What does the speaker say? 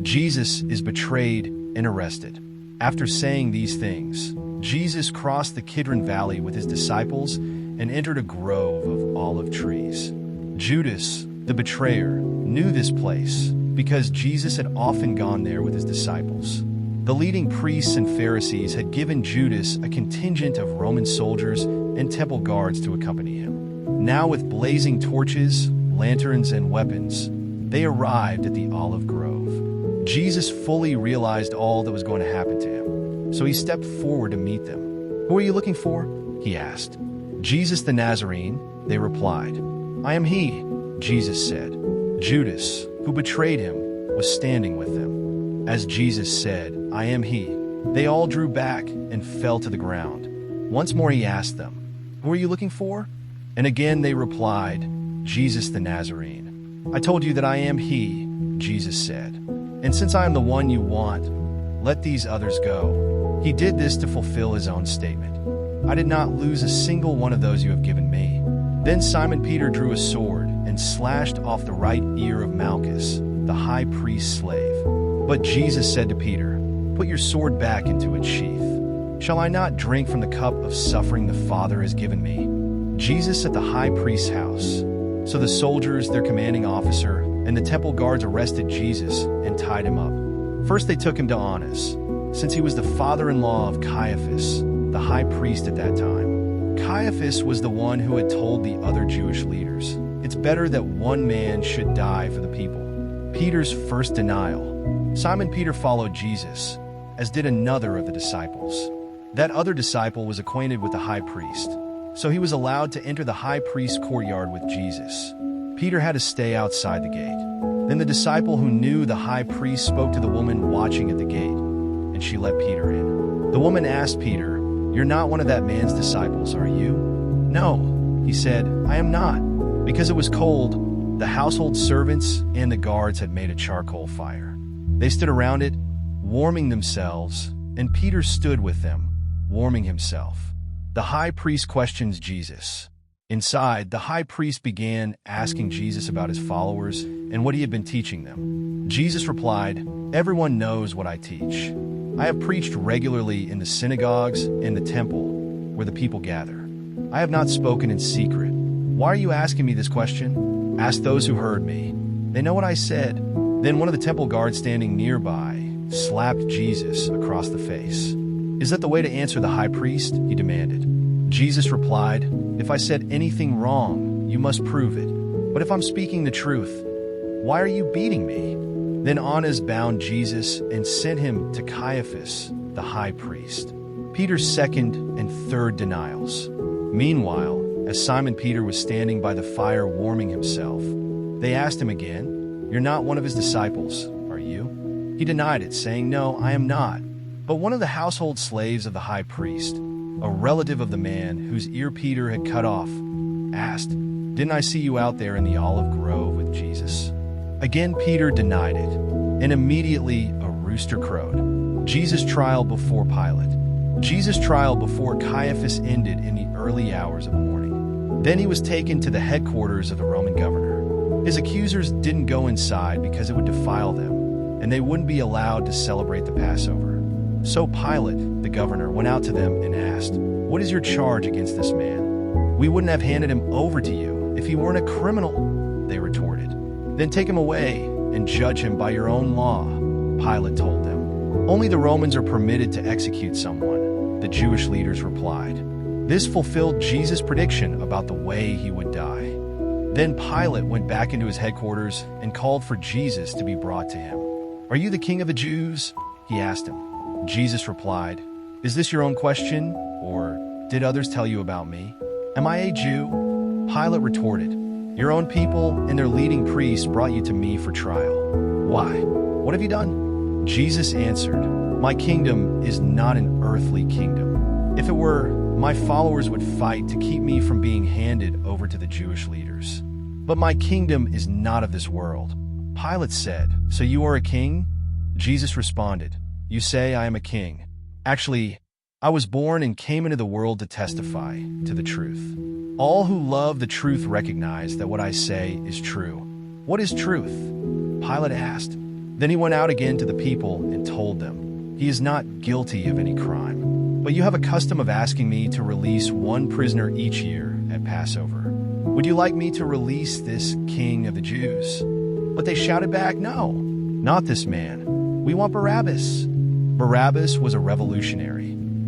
Jesus is betrayed and arrested. After saying these things, Jesus crossed the Kidron Valley with his disciples and entered a grove of olive trees. Judas, the betrayer, knew this place because Jesus had often gone there with his disciples. The leading priests and Pharisees had given Judas a contingent of Roman soldiers and temple guards to accompany him. Now, with blazing torches, lanterns, and weapons, they arrived at the olive grove. Jesus fully realized all that was going to happen to him, so he stepped forward to meet them. "Who are you looking for?" he asked. "Jesus the Nazarene," they replied. "I am he," Jesus said. Judas, who betrayed him, was standing with them. As Jesus said, "I am he," they all drew back and fell to the ground. Once more he asked them, "Who are you looking for?" And again they replied, "Jesus the Nazarene." "I told you that I am he," Jesus said. "And since I am the one you want, let these others go." He did this to fulfill his own statement. "I did not lose a single one of those you have given me." Then Simon Peter drew a sword and slashed off the right ear of Malchus, the high priest's slave. But Jesus said to Peter, "Put your sword back into its sheath. Shall I not drink from the cup of suffering the Father has given me?" Jesus at the high priest's house. So the soldiers, their commanding officer, and the temple guards arrested Jesus and tied him up. First they took him to Annas, since he was the father-in-law of Caiaphas, the high priest at that time. Caiaphas was the one who had told the other Jewish leaders, "It's better that one man should die for the people." Peter's first denial. Simon Peter followed Jesus, as did another of the disciples. That other disciple was acquainted with the high priest, so he was allowed to enter the high priest's courtyard with Jesus. Peter had to stay outside the gate. Then the disciple who knew the high priest spoke to the woman watching at the gate, and she let Peter in. The woman asked Peter, "You're not one of that man's disciples, are you?" "No," he said, "I am not." Because it was cold, the household servants and the guards had made a charcoal fire. They stood around it, warming themselves, and Peter stood with them, warming himself. The high priest questions Jesus. Inside, the high priest began asking Jesus about his followers and what he had been teaching them. Jesus replied, "Everyone knows what I teach. I have preached regularly in the synagogues and the temple where the people gather. I have not spoken in secret. Why are you asking me this question? Ask those who heard me. They know what I said." Then one of the temple guards standing nearby slapped Jesus across the face. "Is that the way to answer the high priest?" he demanded. Jesus replied, "If I said anything wrong, you must prove it. But if I'm speaking the truth, why are you beating me?" Then Annas bound Jesus and sent him to Caiaphas, the high priest. Peter's second and third denials. Meanwhile, as Simon Peter was standing by the fire warming himself, they asked him again, "You're not one of his disciples, are you?" He denied it, saying, "No, I am not." But one of the household slaves of the high priest, a relative of the man whose ear Peter had cut off, asked, "Didn't I see you out there in the olive grove with Jesus?" Again Peter denied it, and immediately a rooster crowed. Jesus' trial before Pilate. Jesus' trial before Caiaphas ended in the early hours of the morning. Then he was taken to the headquarters of the Roman governor. His accusers didn't go inside because it would defile them, and they wouldn't be allowed to celebrate the Passover. So Pilate, the governor, went out to them and asked, "What is your charge against this man? We wouldn't have handed him over to you if he weren't a criminal," they retorted. "Then take him away and judge him by your own law," Pilate told them. "Only the Romans are permitted to execute someone," the Jewish leaders replied. This fulfilled Jesus' prediction about the way he would die. Then Pilate went back into his headquarters and called for Jesus to be brought to him. "Are you the king of the Jews?" he asked him. Jesus replied, "Is this your own question, or did others tell you about me? Am I a Jew?" Pilate retorted, "Your own people and their leading priests brought you to me for trial. Why? What have you done?" Jesus answered, "My kingdom is not an earthly kingdom. If it were, my followers would fight to keep me from being handed over to the Jewish leaders. But my kingdom is not of this world." Pilate said, "So you are a king?" Jesus responded, "You say I am a king. Actually, I was born and came into the world to testify to the truth. All who love the truth recognize that what I say is true." "What is truth?" Pilate asked. Then he went out again to the people and told them, "He is not guilty of any crime. But you have a custom of asking me to release one prisoner each year at Passover. Would you like me to release this king of the Jews?" But they shouted back, "No, not this man. We want Barabbas." Barabbas was a revolutionary.